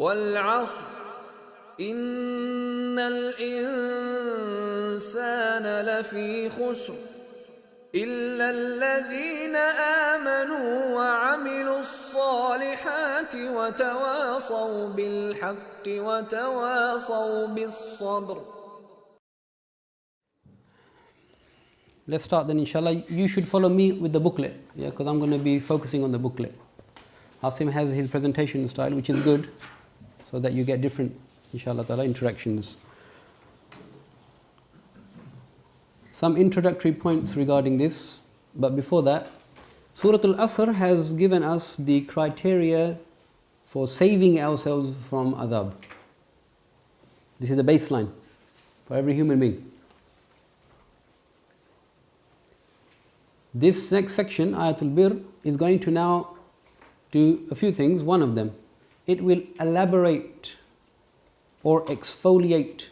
وَالْعَصْرِ إِنَّ الْإِنسَانَ لَفِي خُسْرٍ إِلَّا الَّذِينَ آمَنُوا وَعَمِلُوا الصَّالِحَاتِ وَتَوَاصَوْا بِالْحَقِّ وَتَوَاصَوْا بِالصَّبْرِ. Let's start then, inshallah. You should follow me with the booklet, because I'm going to be focusing on the booklet. Asim has his presentation style, which is good, so that you get different, inshallah ta'ala, interactions. Some introductory points regarding this, but before that, Surah Al-Asr has given us the criteria for saving ourselves from adhab. This is the baseline for every human being. This next section, Ayat al-birr, is going to now do a few things. One of them, it will elaborate or exfoliate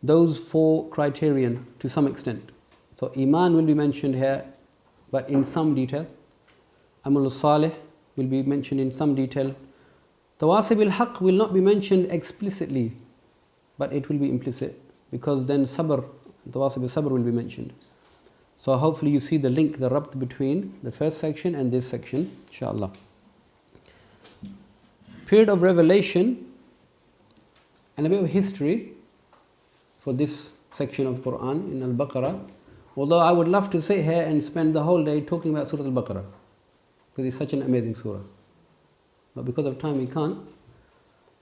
those four criterion to some extent. So Iman will be mentioned here, but in some detail. Amal salih will be mentioned in some detail. Tawasi bil haqq will not be mentioned explicitly, but it will be implicit, because then sabr, tawasi bil sabr will be mentioned. So hopefully you see the link, the rabt between the first section and this section, inshallah. Period of revelation and a bit of history for this section of Quran in Al-Baqarah. Although I would love to sit here and spend the whole day talking about Surah Al-Baqarah, because it's such an amazing surah. But because of time we can't.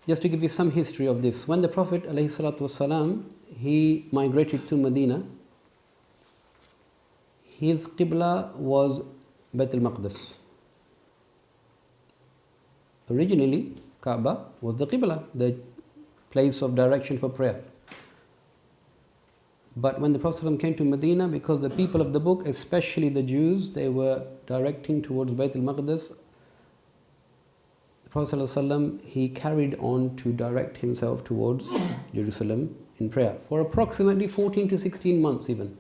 Just to give you some history of this. When the Prophet ﷺ, he migrated to Medina, his Qibla was Bayt al-Maqdis. Originally, Kaaba was the Qibla, the place of direction for prayer. But when the Prophet ﷺ came to Medina, because the people of the book, especially the Jews, they were directing towards Bayt al-Maqdis, the Prophet ﷺ, he carried on to direct himself towards Jerusalem in prayer for approximately 14 to 16 months even.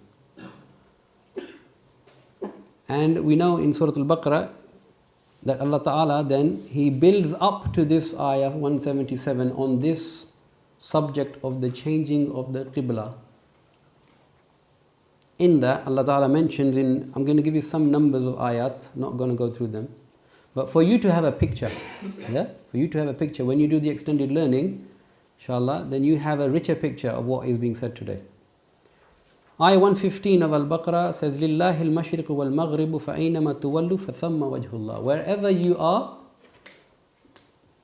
And we know in Surah Al-Baqarah that Allah Ta'ala then, He builds up to this ayah 177 on this subject of the changing of the Qibla. In that, Allah Ta'ala mentions in, I'm going to give you some numbers of ayat, not going to go through them, but for you to have a picture, for you to have a picture, when you do the extended learning, inshallah, then you have a richer picture of what is being said today. Ayah 115 of Al-Baqarah says, لِلَّهِ الْمَشْرِقُ وَالْمَغْرِبُ فَأَيْنَمَا تُوَلُّوا فَثَمَّ وَجْهُ اللَّهِ. Wherever you are,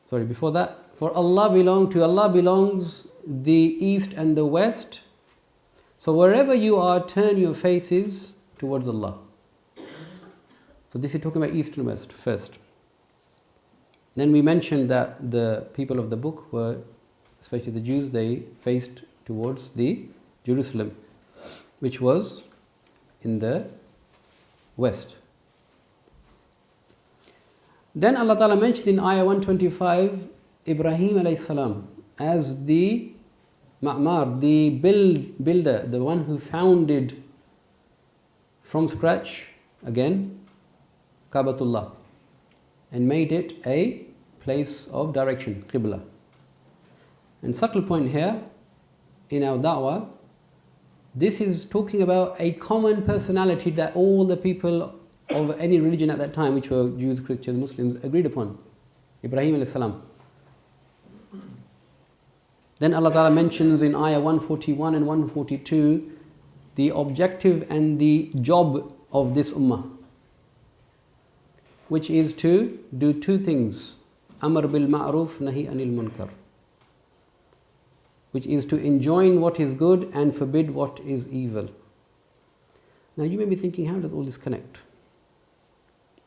before that, to Allah belongs the east and the west. So wherever you are, turn your faces towards Allah. So this is talking about east and west first. Then we mentioned that the people of the book were, especially the Jews, they faced towards the Jerusalem, which was in the west. Then Allah Ta'ala mentioned in Ayah 125, Ibrahim alayhi salam as the Ma'mar, the builder, the one who founded from scratch, again, Kaabatullah, and made it a place of direction, Qibla. And subtle point here, in our da'wah, this is talking about a common personality that all the people of any religion at that time, which were Jews, Christians, Muslims, agreed upon. Ibrahim alayhi salam. Then Allah Ta'ala mentions in Ayah 141 and 142 the objective and the job of this ummah, which is to do two things. Amr bil ma'ruf, nahi anil munkar, which is to enjoin what is good and forbid what is evil. Now you may be thinking, how does all this connect?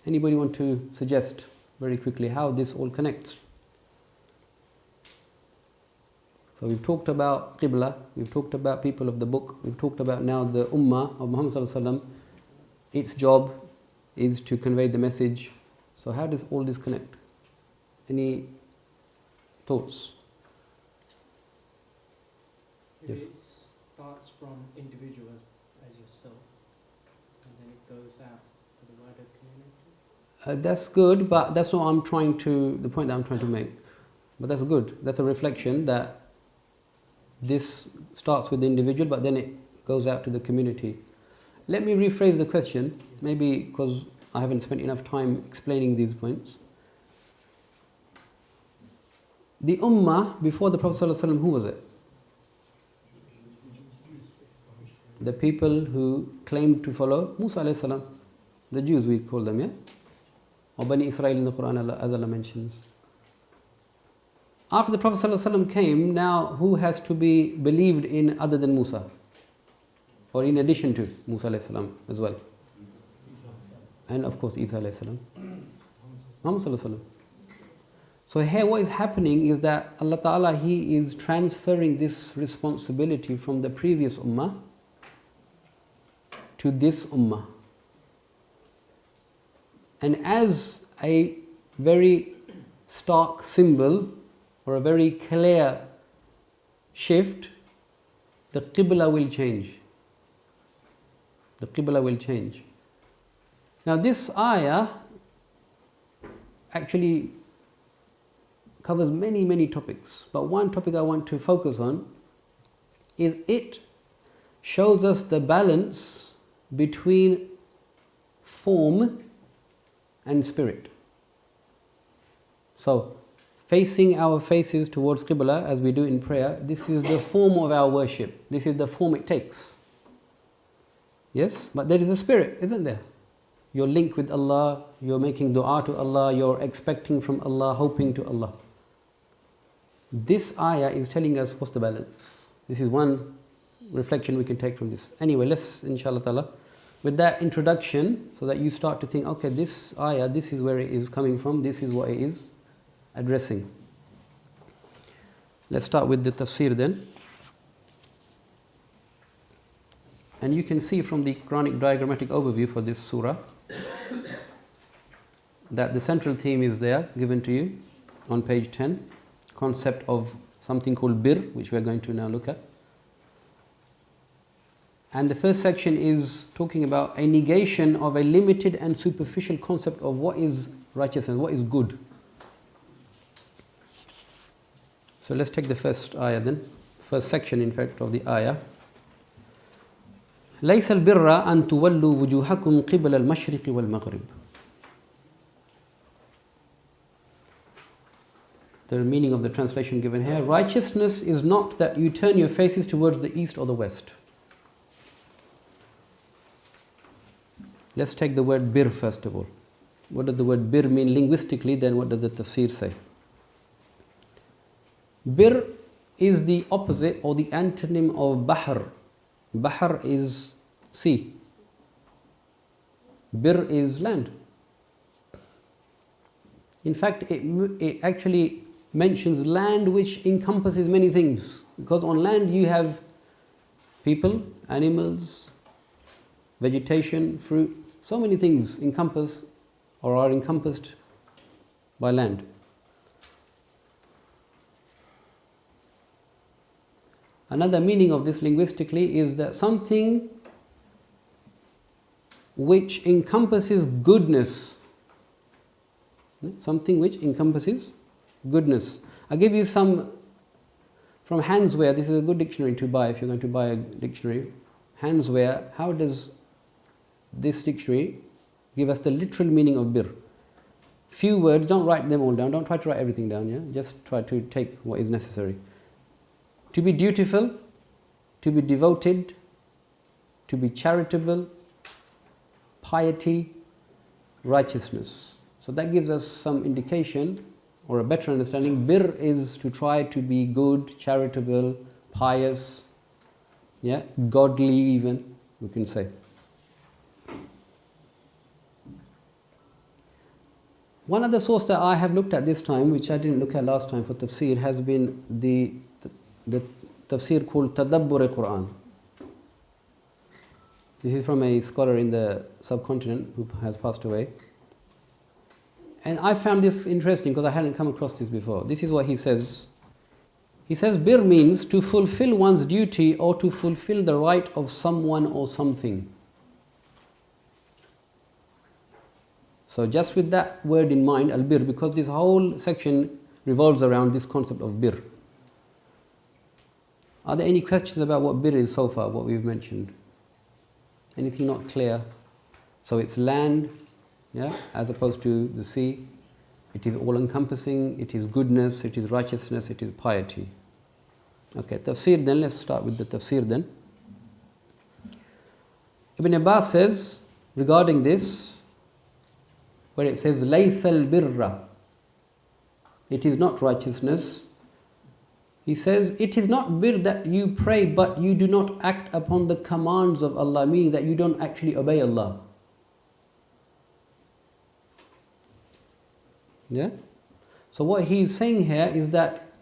Anybody want to suggest very quickly how this all connects? So we've talked about Qibla, we've talked about people of the book, we've talked about now the Ummah of Muhammad Sallallahu Alaihi Wasallam. Its job is to convey the message. So how does all this connect? Any thoughts? Yes. It starts from individuals as yourself, and then it goes out to the wider community. That's good, but that's not the point that I'm trying to make. But that's good. That's a reflection that this starts with the individual, but then it goes out to the community. Let me rephrase the question, maybe because I haven't spent enough time explaining these points. The Ummah before the Prophet ﷺ, who was it? The people who claimed to follow Musa alayhi salam. The Jews, we call them, yeah? Or Bani Israel in the Quran, as Allah mentions. After the Prophet ﷺ came, now who has to be believed in other than Musa? Or in addition to Musa alayhi salam as well? And of course Isa alayhi salam. Muhammad sallallahu alayhi wa sallam. So here what is happening is that Allah Ta'ala, He is transferring this responsibility from the previous ummah to this ummah. And as a very stark symbol or a very clear shift, the Qibla will change. The Qibla will change. Now this ayah actually covers many, many topics. But one topic I want to focus on is it shows us the balance between form and spirit. So, facing our faces towards Qibla as we do in prayer, this is the form of our worship. This is the form it takes. Yes? But there is a spirit, isn't there? You're linked with Allah, you're making dua to Allah, you're expecting from Allah, hoping to Allah. This ayah is telling us what's the balance. This is one reflection we can take from this. Anyway, let's, inshallah ta'ala, with that introduction, so that you start to think, okay, this ayah, this is where it is coming from, this is what it is addressing. Let's start with the tafsir then. And you can see from the Quranic diagrammatic overview for this surah that the central theme is there, given to you on page 10. Concept of something called birr, which we are going to now look at. And the first section is talking about a negation of a limited and superficial concept of what is righteousness, what is good. So let's take the first ayah then, first section in fact of the ayah. ليس البر أن تولوا وجوهكم قبل المشرق والمغرب. The meaning of the translation given here: righteousness is not that you turn your faces towards the east or the west. Let's take the word birr first of all. What does the word birr mean linguistically? Then what does the tafsir say? Birr is the opposite or the antonym of bahr. Bahr is sea. Birr is land. In fact, it actually mentions land which encompasses many things. Because on land you have people, animals, vegetation, fruit, so many things encompass or are encompassed by land. Another meaning of this linguistically is that something which encompasses goodness. Something which encompasses goodness. I'll give you some from Handswear. This is a good dictionary to buy if you're going to buy a dictionary. Handswear, how does this dictionary give us the literal meaning of birr? Few words, don't write them all down, don't try to write everything down, yeah? Just try to take what is necessary. To be dutiful, to be devoted, to be charitable, piety, righteousness. So that gives us some indication or a better understanding. Birr is to try to be good, charitable, pious, yeah, godly even, we can say. One other source that I have looked at this time, which I didn't look at last time for tafsir, has been the tafsir called Tadabbur Quran. This is from a scholar in the subcontinent who has passed away. And I found this interesting because I hadn't come across this before. This is what he says. He says, birr means to fulfill one's duty or to fulfill the right of someone or something. So just with that word in mind, al-birr, because this whole section revolves around this concept of birr. Are there any questions about what birr is so far, what we've mentioned? Anything not clear? So it's land, yeah, as opposed to the sea. It is all-encompassing, it is goodness, it is righteousness, it is piety. Okay, tafsir then, let's start with the tafsir then. Ibn Abbas says, regarding this, where it says, لَيْسَ الْبِرَّ, it is not righteousness. He says, it is not birr that you pray but you do not act upon the commands of Allah, meaning that you don't actually obey Allah. Yeah? So what he is saying here is that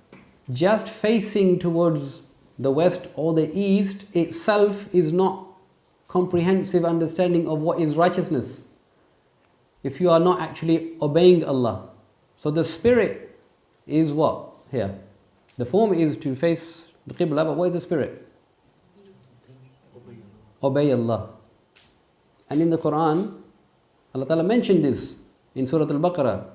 just facing towards the west or the east itself is not comprehensive understanding of what is righteousness if you are not actually obeying Allah. So the spirit is what here? The form is to face the Qibla, but what is the spirit? Obey Allah. And in the Quran, Allah Ta'ala mentioned this in Surah Al-Baqarah,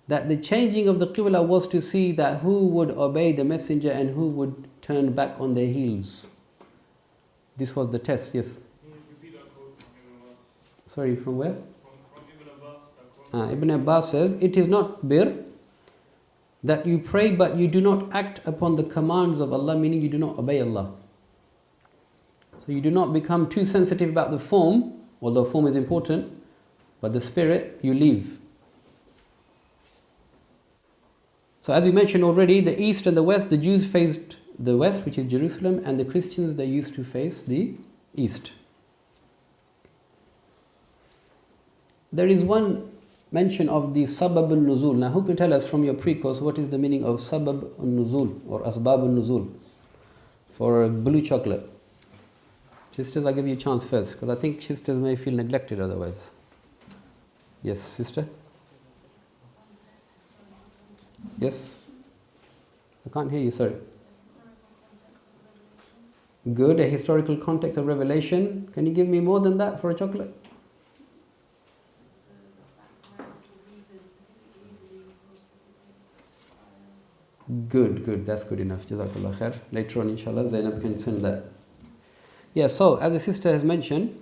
that the changing of the Qibla was to see that who would obey the messenger and who would turn back on their heels. This was the test, yes. Can you repeat that quote from Ibn Abbas? Sorry, from where? From Ibn Abbas. That quote. Ibn Abbas says, it is not birr that you pray but you do not act upon the commands of Allah, meaning you do not obey Allah. So you do not become too sensitive about the form, although form is important, but the spirit you leave. So as we mentioned already, the east and the west, the Jews faced the west, which is Jerusalem, and the Christians, they used to face the east. There is one mention of the sabab al-nuzul. Now who can tell us from your pre-course what is the meaning of sabab al-nuzul or asbab al-nuzul for blue chocolate? Sisters, I'll give you a chance first because I think sisters may feel neglected otherwise. Yes, sister? Yes? I can't hear you, sorry. Good, a historical context of revelation. Can you give me more than that for a chocolate? Good, that's good enough. Jazakallah khair. Later on, inshallah, Zainab can send that. Yeah, so as the sister has mentioned,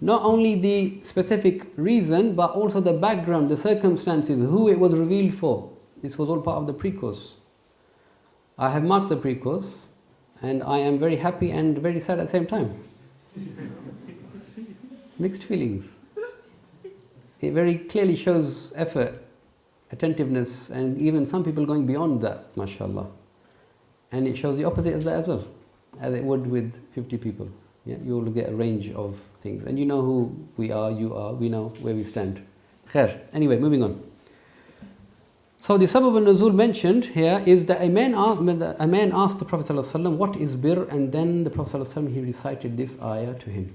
not only the specific reason, but also the background, the circumstances, who it was revealed for. This was all part of the pre-course. I have marked the pre-course, and I am very happy and very sad at the same time. Mixed feelings. It very clearly shows effort, attentiveness, and even some people going beyond that, mashallah. And it shows the opposite of that as well, as it would with 50 people. Yeah, you will get a range of things. And you know who we are, you are, we know where we stand. Khair. Anyway, moving on. So the sabab al-nuzul mentioned here is that a man asked the Prophet ﷺ, what is birr? And then the Prophet ﷺ, he recited this ayah to him.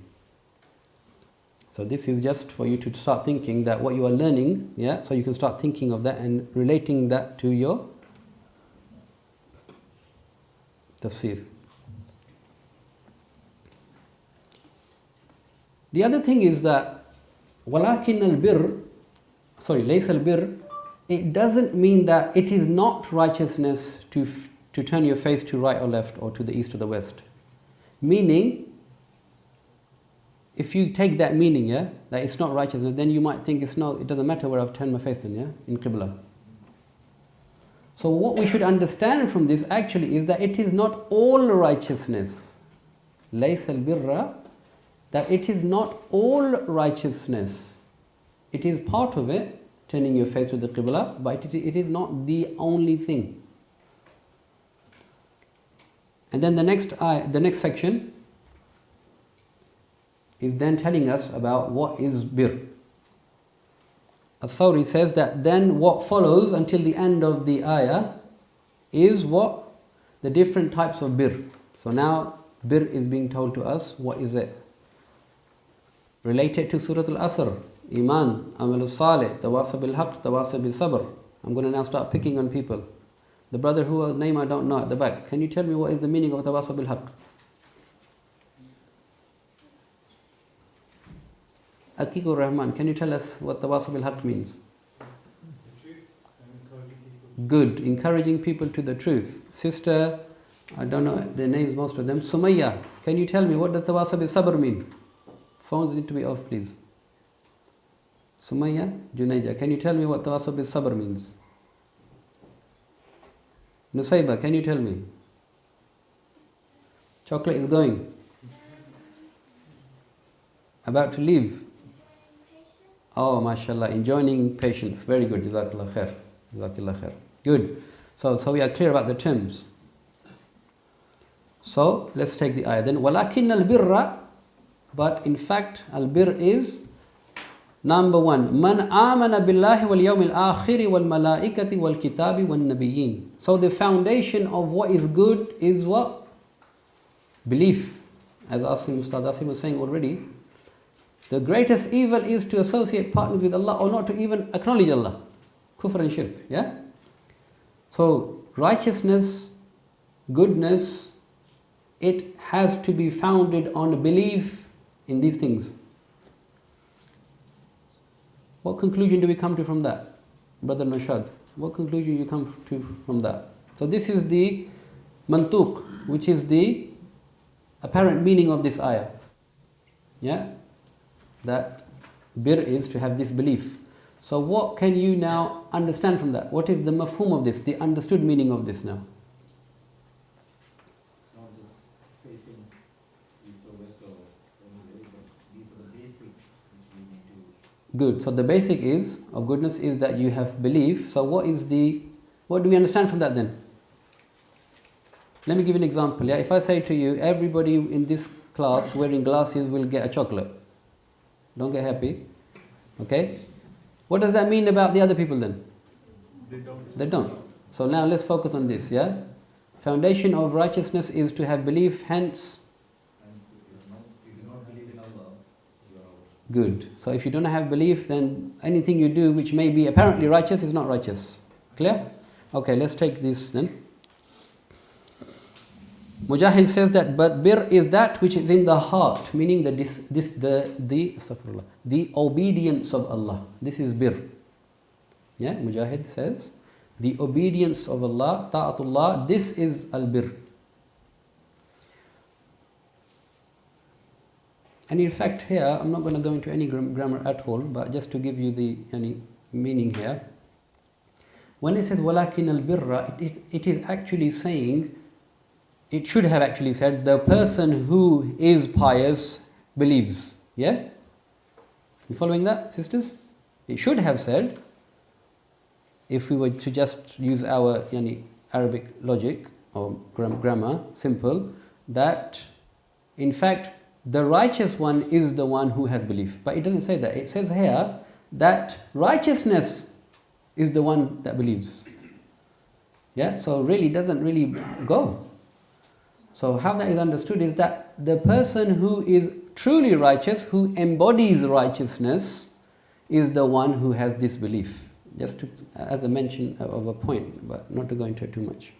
So this is just for you to start thinking that what you are learning, yeah, so you can start thinking of that and relating that to your tafsir. The other thing is that walakin al-birr, laysa al-birr, it doesn't mean that it is not righteousness to turn your face to right or left or to the east or the west. Meaning, if you take that meaning, yeah, that it's not righteousness, then you might think it doesn't matter where I've turned my face in, yeah, in Qibla. So what we should understand from this actually is that it is not all righteousness. Laysa al-birra, that it is not all righteousness. It is part of it, turning your face to the Qibla, but it is not the only thing. And then the next section is then telling us about what is birr. Al-Thawri says that then what follows until the end of the ayah is what? The different types of birr. So now birr is being told to us, what is it? Related to Surah Al-Asr, Iman, Amal Salih, Tawasa bil Haqq, Tawasa bil Sabr. I'm going to now start picking on people. The brother whose name I don't know at the back, can you tell me what is the meaning of Tawasa bil Haqq? Aqiqur Rahman, can you tell us what Tawasa bil Haqq means? Good. Encouraging people to the truth. Sister, I don't know their names, most of them. Sumayya, can you tell me what does tawasa bil sabr mean? Phones need to be off, please. Sumayya, Junaija, can you tell me what tawasa bil sabr means? Nusayba, can you tell me? Chocolate is going. About to leave. Oh, mashallah, enjoying patience. Very good. Jazakallah khair. Jazakallah khair. Good. So we are clear about the terms. So let's take the ayah then. وَلَكِنَّ الْبِرَّ, but in fact, al-birr is number one. مَنْ آمَنَ بِاللَّهِ وَالْيَوْمِ الْآخِرِ وَالْمَلَائِكَةِ وَالْكِتَابِ وَالنَّبِيِّينَ. So the foundation of what is good is what? Belief. As Ustad Asim was saying already, the greatest evil is to associate partners with Allah or not to even acknowledge Allah. Kufr and shirk. Yeah? So righteousness, goodness, it has to be founded on belief in these things. What conclusion do we come to from that? Brother Nashad, what conclusion do you come to from that? So this is the mantuq, which is the apparent meaning of this ayah. Yeah? That birr is to have this belief. So what can you now understand from that? What is the mafhum of this, the understood meaning of this now? It's not just facing east or west or but these are the basics which we need to... Good. So the basic is of goodness is that you have belief. So what do we understand from that then? Let me give you an example. Yeah? If I say to you, everybody in this class wearing glasses will get a chocolate. Don't get happy. Okay? What does that mean about the other people then? They don't. So now let's focus on this, yeah? Foundation of righteousness is to have belief, hence... If you don't believe in Allah, you are out. Good. So if you don't have belief, then anything you do which may be apparently righteous is not righteous. Clear? Okay, let's take this then. Mujahid says that, but birr is that which is in the heart, meaning the obedience of Allah. This is birr. Yeah, Mujahid says, the obedience of Allah, ta'atullah, this is al-birr. And in fact here, I'm not going to go into any grammar at all, but just to give you the meaning here. When it says, وَلَكِنَ الْبِرَّ, it is actually saying, it should have actually said, the person who is pious believes. Yeah? You following that, sisters? It should have said, if we were to just use our Arabic logic or grammar, simple, that in fact the righteous one is the one who has belief. But it doesn't say that. It says here that righteousness is the one that believes. Yeah? So really doesn't really go. So how that is understood is that the person who is truly righteous, who embodies righteousness, is the one who has this belief. Just as a mention of a point, but not to go into it too much.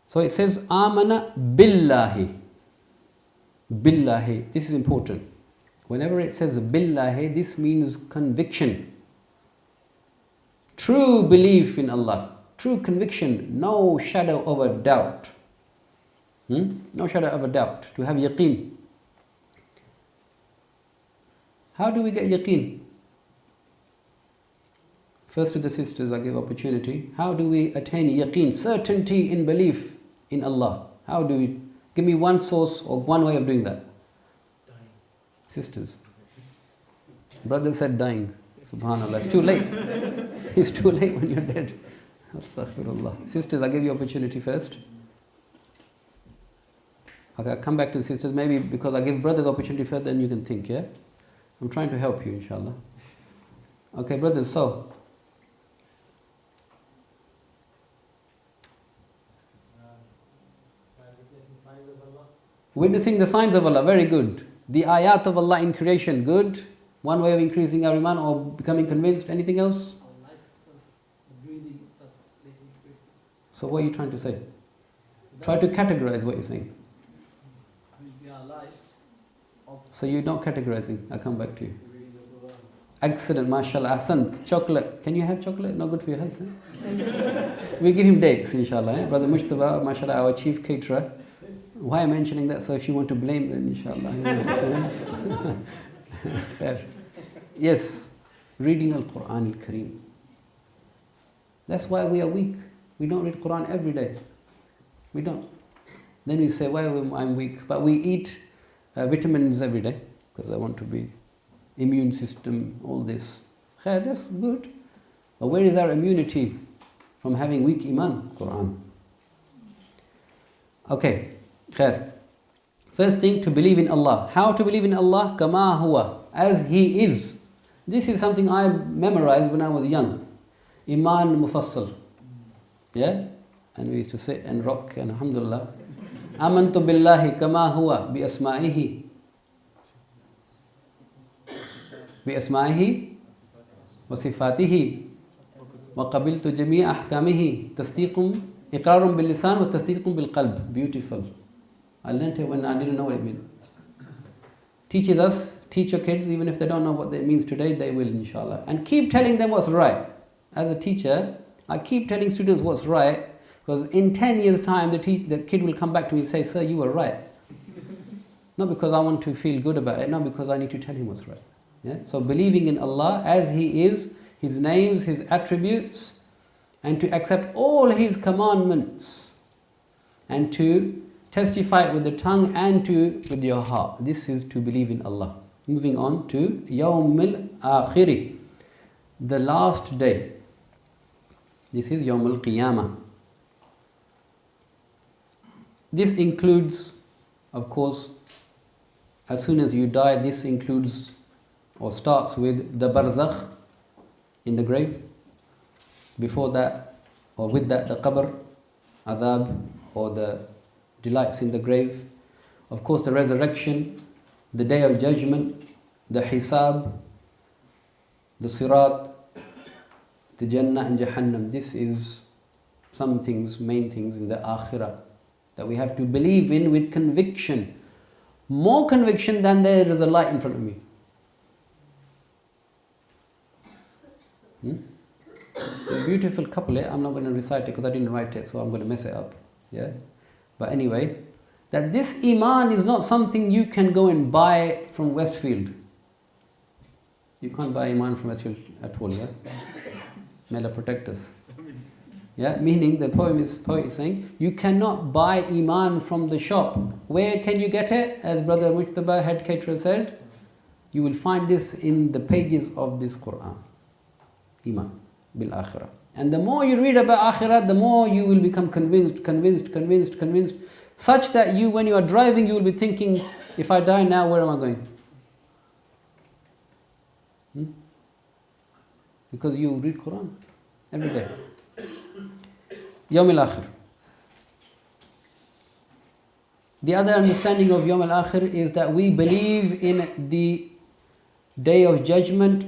So it says, Amana billahi. Billahi. This is important. Whenever it says billahi, this means conviction. True belief in Allah. True conviction, no shadow of a doubt. No shadow of a doubt. To have yaqeen. How do we get yaqeen? First to the sisters, I give opportunity. How do we attain yaqeen, certainty in belief in Allah? How do we... Give me one source or one way of doing that. Dying. Sisters. Brother said dying. Subhanallah. It's too late. It's too late when you're dead. Astaghfirullah. Sisters, I'll give you opportunity first. Okay, I'll come back to the sisters. Maybe because I give brothers opportunity first, then you can think, yeah? I'm trying to help you, inshallah. Okay, brothers, so. Witnessing the signs of Allah, very good. The ayat of Allah in creation, good. One way of increasing our iman or becoming convinced. Anything else? So what are you trying to say? Try to categorize what you're saying. So you're not categorizing. I'll come back to you. Excellent, mashallah, ahsant. Chocolate. Can you have chocolate? Not good for your health, eh? We give him dates, inshallah. Eh? Brother Mushtaba, mashallah, our chief caterer. Why am I mentioning that? So if you want to blame them, inshallah. Fair. Yes, reading Al-Quran Al-Kareem. That's why we are weak. We don't read Quran every day. We don't. Then we say, why am I weak? But we eat vitamins every day because I want to be immune system, all this. Khair, that's good. But where is our immunity from having weak iman? Quran. Okay, khair. First thing, to believe in Allah. How to believe in Allah? Kama huwa, as He is. This is something I memorized when I was young. Iman Mufassal. Yeah? And we used to sit and rock, and alhamdulillah. Amantu billahi kama huwa bi asma'ihi. Bi asma'ihi wa sifatihi. Wa qabiltu jami'a ahkamihi. Tasdiqum, iqrarun bil lisan wa tasdiqum bil qalb. Beautiful. I learned it when I didn't know what it meant. Teaches us, teach your kids, even if they don't know what it means today, they will, inshallah. And keep telling them what's right. As a teacher, I keep telling students what's right, because in 10 years' time, the kid will come back to me and say, sir, you were right. Not because I want to feel good about it, not because I need to tell him what's right. Yeah? So believing in Allah as He is, His names, His attributes, and to accept all His commandments, and to testify it with the tongue and with your heart. This is to believe in Allah. Moving on to Yawmil Akhiri, the last day. This is Yawmul Qiyamah. This includes, of course, as soon as you die, this includes or starts with the barzakh in the grave. Before that, or with that, the qabr, adhab, or the delights in the grave. Of course, the resurrection, the day of judgment, the hisab, the sirat, the Jannah and Jahannam. This is some things, main things in the akhirah that we have to believe in with conviction. More conviction than there is a light in front of me. A beautiful couplet. I'm not going to recite it because I didn't write it, so I'm going to mess it up. Yeah. But anyway, that this iman is not something you can go and buy from Westfield. You can't buy iman from Westfield at all. Yeah. May Allah protect us. Yeah, meaning the poet is saying, you cannot buy iman from the shop. Where can you get it? As Brother Mujtaba, head caterer, said, you will find this in the pages of this Quran. Iman bil akhirah. And the more you read about akhirah, the more you will become convinced, such that you, when you are driving, you will be thinking, if I die now, where am I going? Because you read Quran every day. Yawm al-Akhir. The other understanding of Yawm al-Akhir is that we believe in the day of judgment,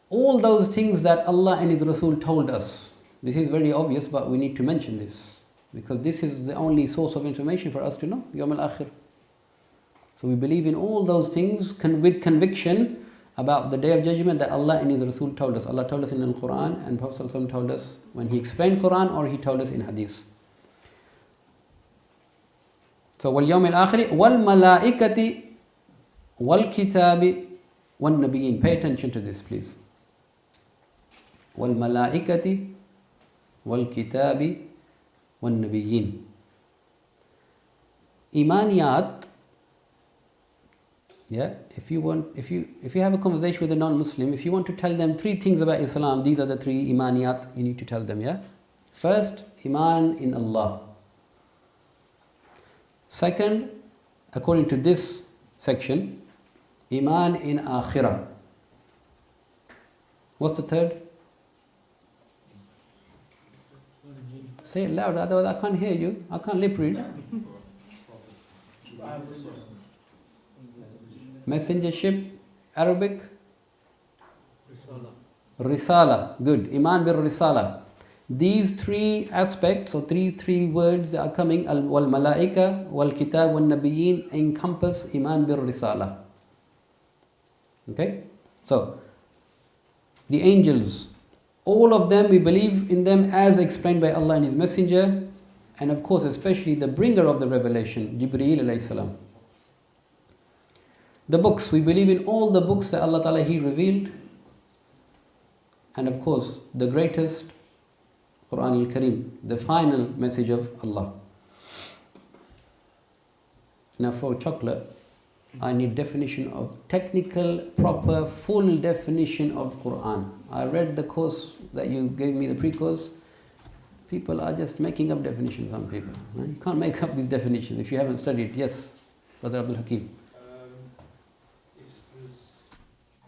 all those things that Allah and His Rasul told us. This is very obvious, but we need to mention this, because this is the only source of information for us to know, Yawm al-Akhir. So we believe in all those things with conviction about the day of judgment that Allah and His Rasul told us. Allah told us in the Quran, and Prophet ﷺ told us when he explained Quran, or he told us in Hadith. So وَالْيَوْمِ الْآخِرِ وَالْمَلَائِكَةِ وَالْكِتَابِ وَالنَّبِيِّينَ. Pay attention to this, please. وَالْمَلَائِكَةِ وَالْكِتَابِ وَالنَّبِيِّينَ. Imaniyat. Yeah, if you have a conversation with a non-Muslim, if you want to tell them 3 things about Islam, these are the 3 imaniyat you need to tell them, yeah? First, iman in Allah. Second, according to this section, iman in akhirah. What's the third? Say it loud, otherwise I can't hear you. I can't lip read. Messengership, Arabic? Risala. Good. Iman bil Risala. These 3 aspects, or three words that are coming, wal malaika, wal kitab, wal nabiyyin, encompass iman bil Risala. Okay? So, the angels, all of them we believe in them as explained by Allah and His Messenger, and of course especially the bringer of the revelation, Jibreel alayhi salam. The books, we believe in all the books that Allah Ta'ala He revealed, and of course the greatest, Quran al-Kareem, the final message of Allah. Now for chocolate, I need definition of technical, proper, full definition of Quran. I read the course that you gave me, the pre-course. People are just making up definitions, some people. You can't make up these definitions if you haven't studied. Yes, Brother Abdul Hakim. It's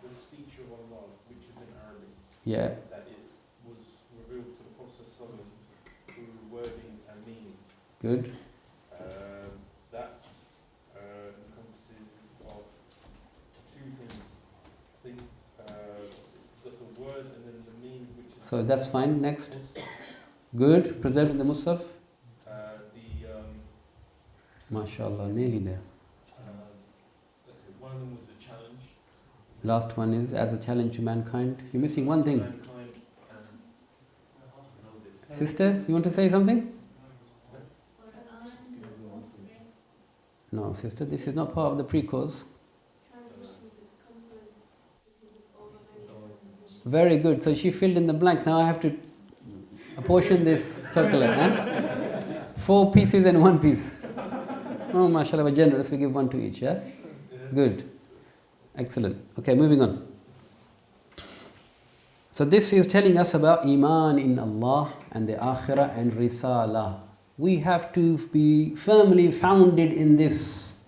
the speech of Allah, which is in Arabic. Yeah. That it was revealed to the Prophet ﷺ through wording and meaning. Good. That encompasses of two things. The word and then the meaning, which is... So that's fine. Next. Good. Preserved in the Musaf. MashaAllah, nearly there. One of them was the challenge. Last one is as a challenge to mankind. You're missing one thing. Mankind and Sisters, you want to say something? No, sister, this is not part of the pre-course. Very good. So she filled in the blank. Now I have to apportion this chocolate. Huh? 4 pieces and 1 piece. Oh, mashallah, we're generous. We give 1 to each, yeah? Good. Excellent. Okay, moving on. So this is telling us about Iman in Allah and the Akhirah and Risala. We have to be firmly founded in this.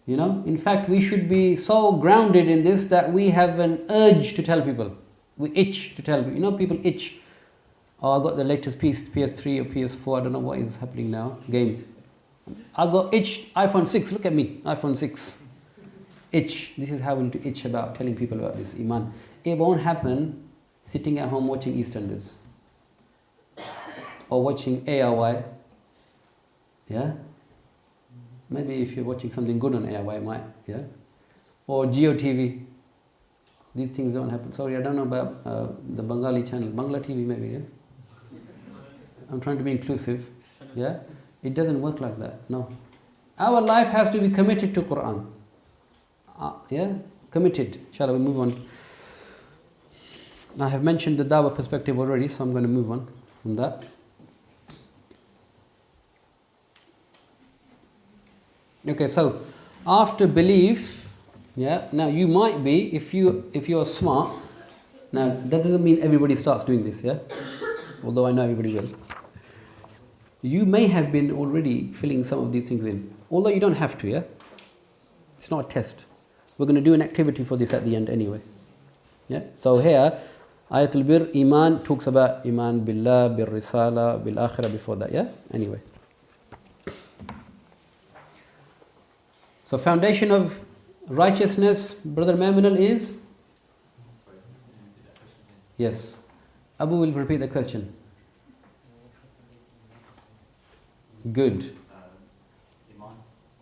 You know, in fact, we should be so grounded in this that we have an urge to tell people. We itch to tell people. You know, people itch. Oh, I got the latest piece, PS3 or PS4. I don't know what is happening now. Game. I got itched iPhone 6. Look at me, iPhone 6. Itch. This is how we need to itch about telling people about this Iman. It won't happen sitting at home watching EastEnders or watching ARY. Yeah. Maybe if you're watching something good on ARY, it might. Yeah. Or GeoTV. These things don't happen. Sorry, I don't know about the Bengali channel. Bangla TV maybe. Yeah. I'm trying to be inclusive. Yeah. It doesn't work like that. No. Our life has to be committed to Quran. Yeah? Committed. Shall we move on? I have mentioned the Dawah perspective already, so I'm going to move on from that. Okay, so after belief, yeah, now you might be, if you are smart, now that doesn't mean everybody starts doing this, yeah? Although I know everybody will. You may have been already filling some of these things in. Although you don't have to, yeah? It's not a test. We're going to do an activity for this at the end anyway. Yeah? So here, Ayat al-birr, Iman, talks about Iman billah, bil risala, bil akhirah before that, yeah? Anyway. So foundation of righteousness, Brother Mamunal, is? Yes. Abu will repeat the question. Good.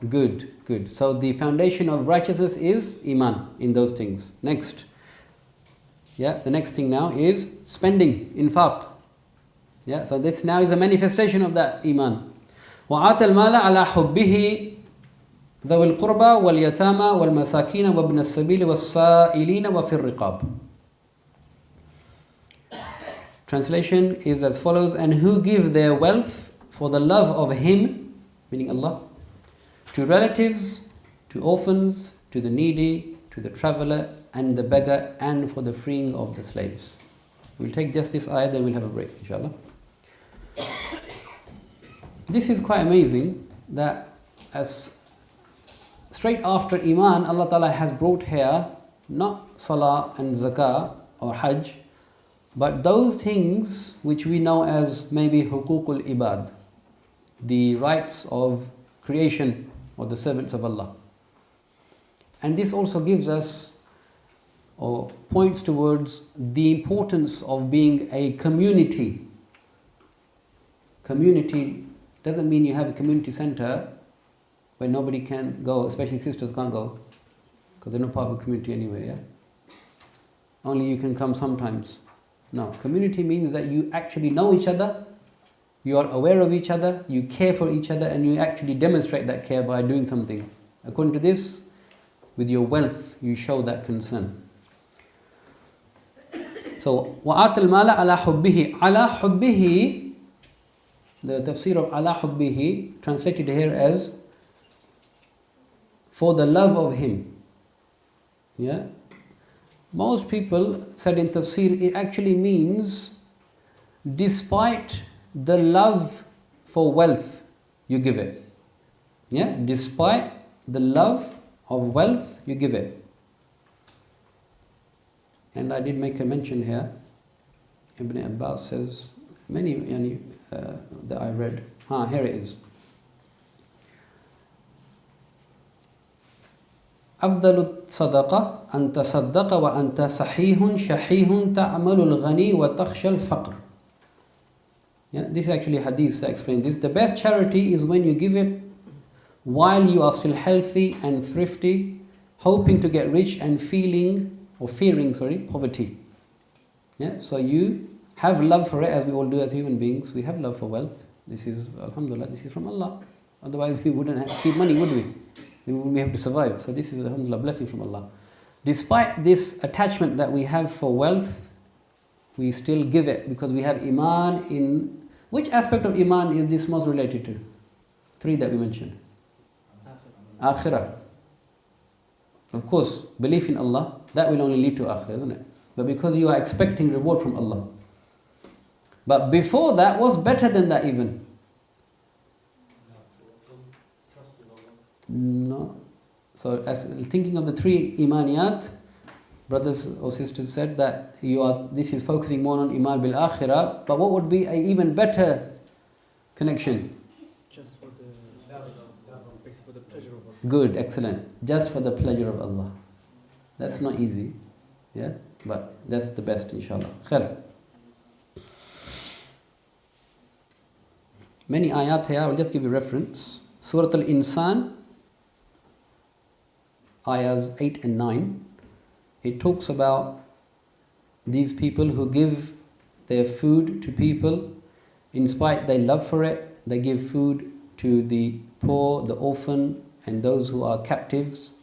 Good, good. So the foundation of righteousness is Iman in those things. Next. Yeah, the next thing now is spending, infaq. Yeah, so this now is a manifestation of that Iman. وَآتَ الْمَالَ عَلَى حُبِّهِ ذَوِ الْقُرْبَى وَالْيَتَامَى وَالْمَسَاكِينَ وَابْنَ السَّبِيلِ وَالسَّائِلِينَ وَفِي الرِّقَابِ. Translation is as follows: and who give their wealth for the love of Him, meaning Allah, to relatives, to orphans, to the needy, to the traveller and the beggar, and for the freeing of the slaves. We'll take just this ayah, then we'll have a break, inshallah. This is quite amazing that as straight after Iman, Allah Ta'ala has brought here not Salah and Zakah or Hajj, but those things which we know as maybe Huququl Ibad, the rights of creation or the servants of Allah. And this also gives us or points towards the importance of being a community. Community doesn't mean you have a community center where nobody can go, especially sisters can't go, because they're not part of the community anyway, yeah? only you can come sometimes. No, community means that you actually know each other, you are aware of each other, you care for each other, and you actually demonstrate that care by doing something. According to this, with your wealth, you show that concern. So, وَآتَ الْمَالَ عَلَى حُبِّهِ. عَلَى حُبِّهِ, the tafsir of عَلَى حُبِّهِ, translated here as for the love of him. Yeah? Most people said in tafsir, it actually means despite the love for wealth, you give it. Yeah? Despite the love of wealth, you give it. And I did make a mention here. Ibn Abbas says, many that I read. Here it is. أفضل الصدقة أن تصدق وأنت صحيح شحيح تعمل الغني وتخشى الفقر. Yeah, this is actually a hadith that explains this. The best charity is when you give it while you are still healthy and thrifty, hoping to get rich and fearing poverty. Yeah, so you have love for it, as we all do as human beings. We have love for wealth. This is, alhamdulillah, this is from Allah. Otherwise we wouldn't have to keep money, would we? We have to survive. So this is, alhamdulillah, blessing from Allah. Despite this attachment that we have for wealth, we still give it because we have iman in... Which aspect of iman is this most related to? 3 that we mentioned. Akhirah. Of course, belief in Allah, that will only lead to akhirah, isn't it? But because you are expecting reward from Allah. But before that, what's better than that even? No. So as thinking of the 3 imaniyat, brothers or sisters said that this is focusing more on iman bil akhirah, but what would be an even better connection? Just for the pleasure of Allah. Good, excellent. Just for the pleasure of Allah. That's not easy. Yeah? But that's the best, inshallah. Khair. Many ayat here, I will just give you reference. Surah Al-Insan, ayahs 8 and 9. It talks about these people who give their food to people in spite their love for it. They give food to the poor, the orphan, and those who are captives.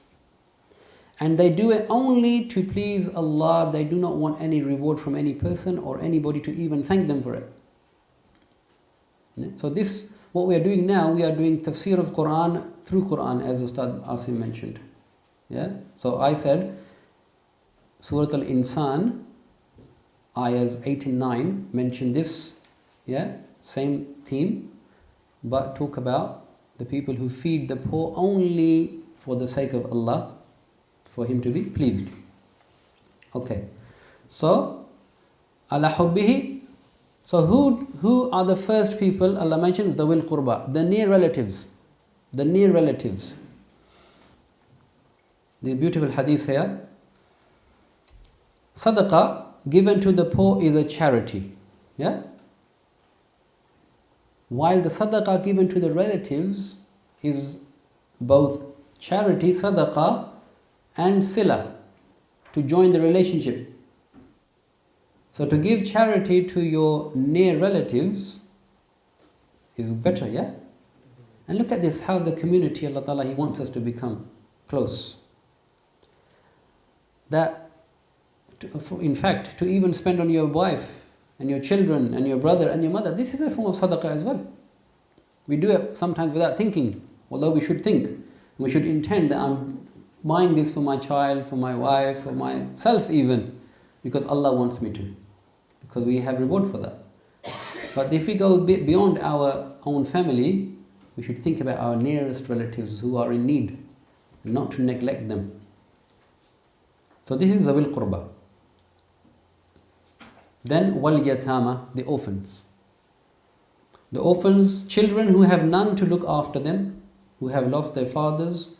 And they do it only to please Allah. They do not want any reward from any person or anybody to even thank them for it. So this, what we are doing now, we are doing tafsir of Quran through Quran, as Ustad Asim mentioned. Yeah. So I said, Surah Al-Insan, ayahs 8 and 9 mention this, yeah, same theme, but talk about the people who feed the poor only for the sake of Allah, for Him to be pleased. Okay. So, ala hubbihi. So who are the first people Allah mentioned? Dhawil qurba, the near relatives. The near relatives. The beautiful hadith here. Sadaqah given to the poor is a charity. Yeah? While the sadaqah given to the relatives is both charity, sadaqah, and sila, to join the relationship. So to give charity to your near relatives is better, yeah? And look at this, how the community, Allah Ta'ala, He wants us to become close. That, in fact, to even spend on your wife and your children and your brother and your mother, this is a form of sadaqah as well. We do it sometimes without thinking, although we should think. We should intend that I'm buying this for my child, for my wife, for myself even, because Allah wants me to, because we have reward for that. But if we go a bit beyond our own family, we should think about our nearest relatives who are in need, and not to neglect them. So this is Zawil Qurba. Then wal yatama, the orphans. The orphans, children who have none to look after them, who have lost their fathers,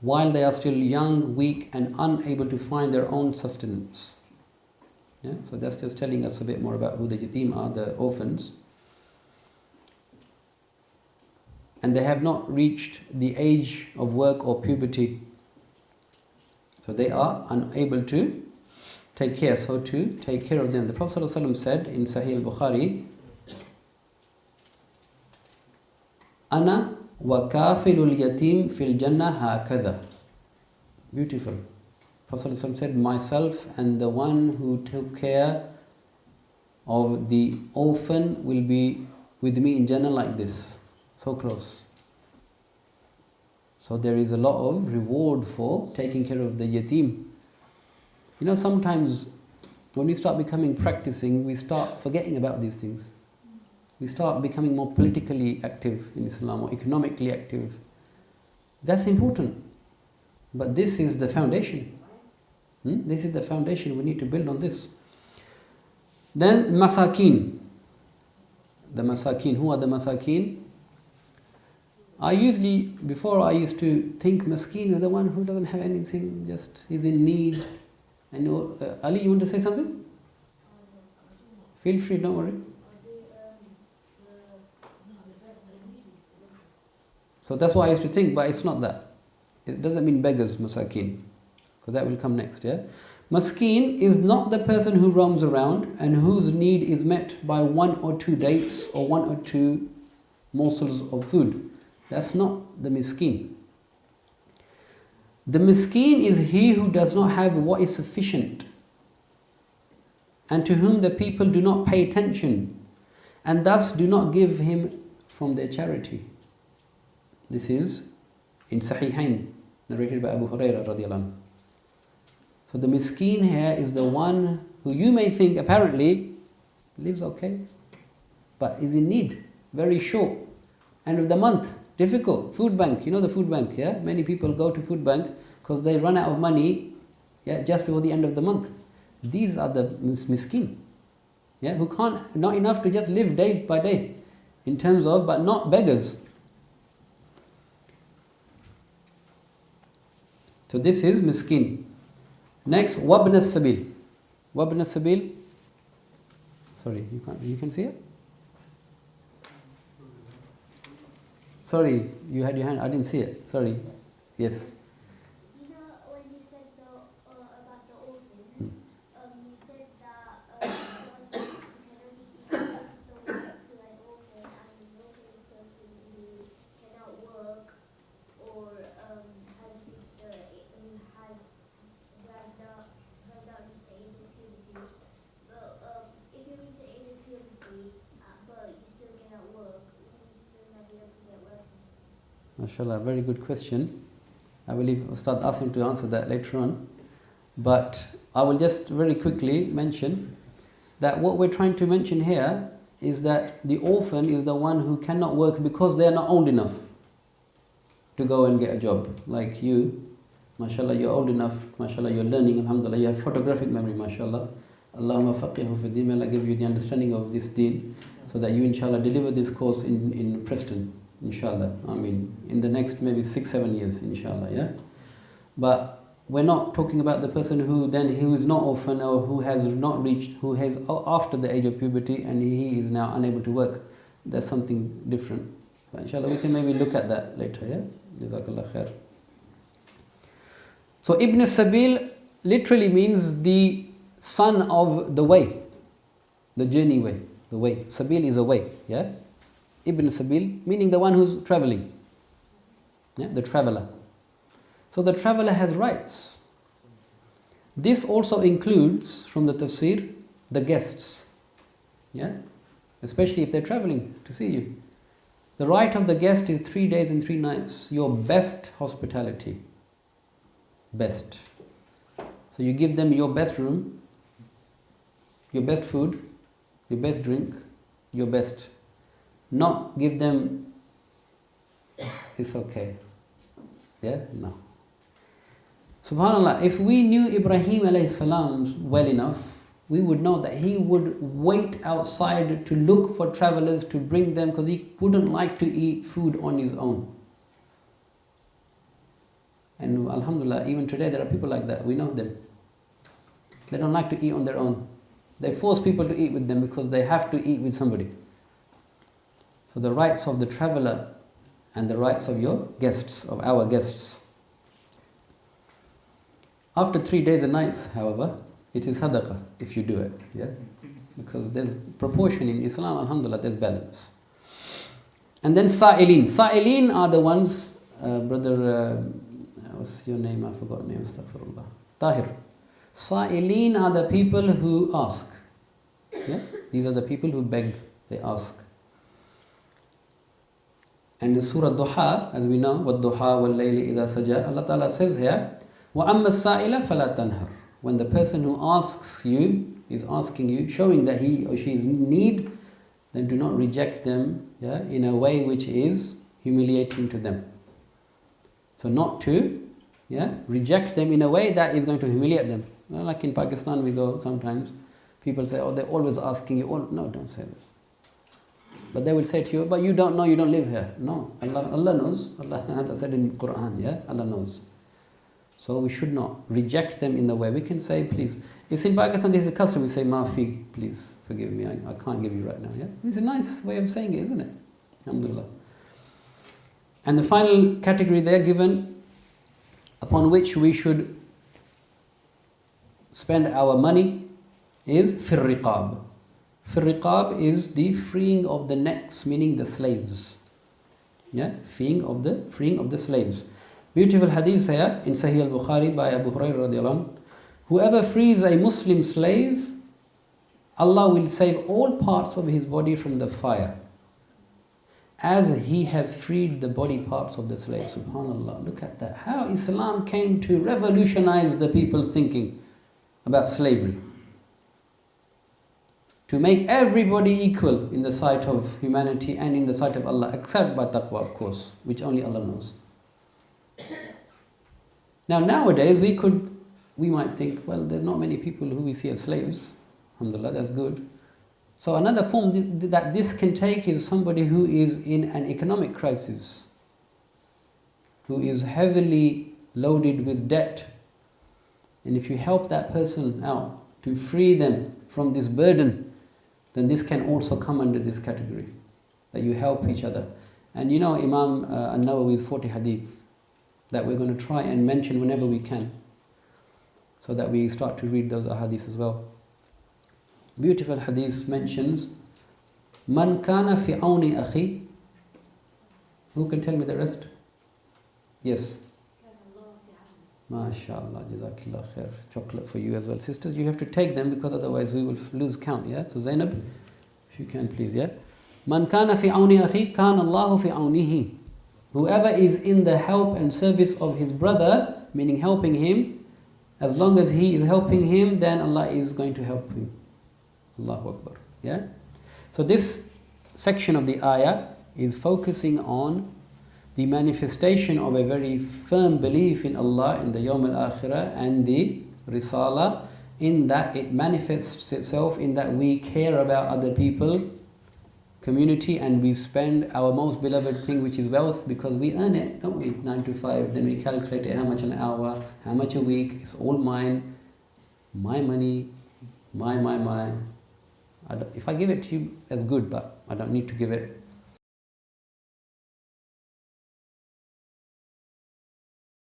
while they are still young, weak, and unable to find their own sustenance. Yeah? So that's just telling us a bit more about who the yatim are, the orphans. And they have not reached the age of work or puberty. So they are unable to take care, so to take care of them. The Prophet ﷺ said in Sahih Al-Bukhari, Ana wa kafilul yatim fil jannah hakadha. Beautiful. Prophet ﷺ said, myself and the one who took care of the orphan will be with me in Jannah like this. So close. So there is a lot of reward for taking care of the yatim. You know, sometimes when we start becoming practicing, we start forgetting about these things. We start becoming more politically active in Islam or economically active. That's important. But this is the foundation. This is the foundation. We need to build on this. Then masakin. The masakin. Who are the masakin? Before I used to think maskeen is the one who doesn't have anything, just is in need. I know, Ali, you want to say something? Feel free, don't worry. So that's what I used to think, but it's not that. It doesn't mean beggars, masakin, because that will come next, yeah? Maskeen is not the person who roams around and whose need is met by 1 or 2 dates or 1 or 2 morsels of food. That's not the miskeen. The miskeen is he who does not have what is sufficient and to whom the people do not pay attention and thus do not give him from their charity. This is in Sahihain, narrated by Abu Hurairah radiallahu anhu. So the miskeen here is the one who you may think apparently lives okay, but is in need, very short, end of the month, difficult. Food bank, you know the food bank, yeah? Many people go to food bank because they run out of money, yeah, just before the end of the month. These are the miskeen, yeah, who can't, not enough to just live day by day, in terms of, but not beggars. So this is miskeen. Next, wabn as-sabil. Wabn as-sabil. Sorry, you can see it? Sorry, you had your hand, I didn't see it. Sorry. Yes. You know, when you said about the orphans, you said that a person can only give the work to an orphan, and the orphan is a person who cannot work or has reached not reached the age of puberty. But if you reach the age of puberty, but you still cannot work, will you still not be able to get work? MashaAllah, very good question. I believe I'll start asking to answer that later on. But I will just very quickly mention that what we're trying to mention here is that the orphan is the one who cannot work because they are not old enough to go and get a job. Like you, mashallah, you're old enough, mashallah, you're learning, alhamdulillah, you have photographic memory, mashallah. Allahumma faqihu fi din, Allah give you the understanding of this deen so that you, inshallah, deliver this course in Preston, inshallah. I mean, in the next maybe 6-7 years, inshallah, yeah? But we're not talking about the person who is not orphan or who has not reached, who has after the age of puberty and he is now unable to work. That's something different. But inshallah, we can maybe look at that later, yeah? Jazakallah khair. So Ibn Sabil literally means the son of the way, the journey way, the way. Sabil is a way, yeah? Ibn Sabil meaning the one who's traveling, yeah? The traveler. So the traveler has rights. This also includes, from the tafsir, the guests, yeah? Especially if they're traveling to see you. The right of the guest is 3 days and 3 nights, your best hospitality. Best. So you give them your best room, your best food, your best drink, your best. Not give them, it's okay. Yeah? No. SubhanAllah, if we knew Ibrahim alayhi salam well enough, we would know that he would wait outside to look for travelers to bring them because he wouldn't like to eat food on his own. And alhamdulillah, even today there are people like that. We know them. They don't like to eat on their own. They force people to eat with them because they have to eat with somebody. So the rights of the traveler and the rights of your guests, of our guests. After 3 days and nights, however, it is sadaqah if you do it. Yeah? Because there's proportion in Islam, alhamdulillah, there's balance. And then sa'ilin. Sa'ilin are the ones, brother, what's your name? I forgot your name, astaghfirullah. Tahir. Sa'ilin are the people who ask. Yeah? These are the people who beg, they ask. And in Surah Duha, as we know, وَالضُّحَى وَاللَّيْلِ إِذَا سَجَى, Allah Ta'ala says here, وَأَمَّا السَّائِلَ فَلَا تَنْهَرْ. When the person who asks you, is asking you, showing that he or she is in need, then do not reject them, yeah, in a way which is humiliating to them. So not to, yeah, reject them in a way that is going to humiliate them. Well, like in Pakistan we go sometimes, people say, oh, they're always asking you, oh, no, don't say that. But they will say to you, but you don't know, you don't live here. No, Allah knows. Allah said in Quran, yeah, Allah knows. So we should not reject them in the way. We can say, please. It's in Pakistan, this is a custom. We say, maafi, please forgive me. I can't give you right now. Yeah, it's a nice way of saying it, isn't it? Alhamdulillah. And the final category there given, upon which we should spend our money, is firriqab. Firriqab is the freeing of the necks, meaning the slaves. Yeah, freeing of the slaves. Beautiful hadith here in Sahih al-Bukhari by Abu Hurairah radiallahu anhu. Whoever frees a Muslim slave, Allah will save all parts of his body from the fire, as he has freed the body parts of the slave. Subhanallah, look at that. How Islam came to revolutionize the people's thinking about slavery. To make everybody equal in the sight of humanity and in the sight of Allah, except by taqwa, of course, which only Allah knows. Now nowadays we might think, well, there are not many people who we see as slaves. Alhamdulillah, that's good. So another form that this can take is somebody who is in an economic crisis, who is heavily loaded with debt. And if you help that person out to free them from this burden, then this can also come under this category, that you help each other. And you know Imam An-Nawawi's 40 hadith, that we're going to try and mention whenever we can, so that we start to read those ahadith as well. Beautiful hadith mentions, Man kana fi awni akhi. Who can tell me the rest? Yes. MashaAllah, Jazakillah khair. Chocolate for you as well. Sisters, you have to take them because otherwise we will lose count, yeah? So Zainab, if you can please, yeah? Man kana fi awni akhi, kana Allahu fi awnihi. Whoever is in the help and service of his brother, meaning helping him, as long as he is helping him, then Allah is going to help him. Allahu Akbar. Yeah? So this section of the ayah is focusing on the manifestation of a very firm belief in Allah, in the Yawm al-Akhirah and the Risala, in that it manifests itself in that we care about other people, community, and we spend our most beloved thing, which is wealth, because we earn it, don't we? 9 to 5, then we calculate it, how much an hour, how much a week, it's all mine, my money, my. If I give it to you, that's good, but I don't need to give it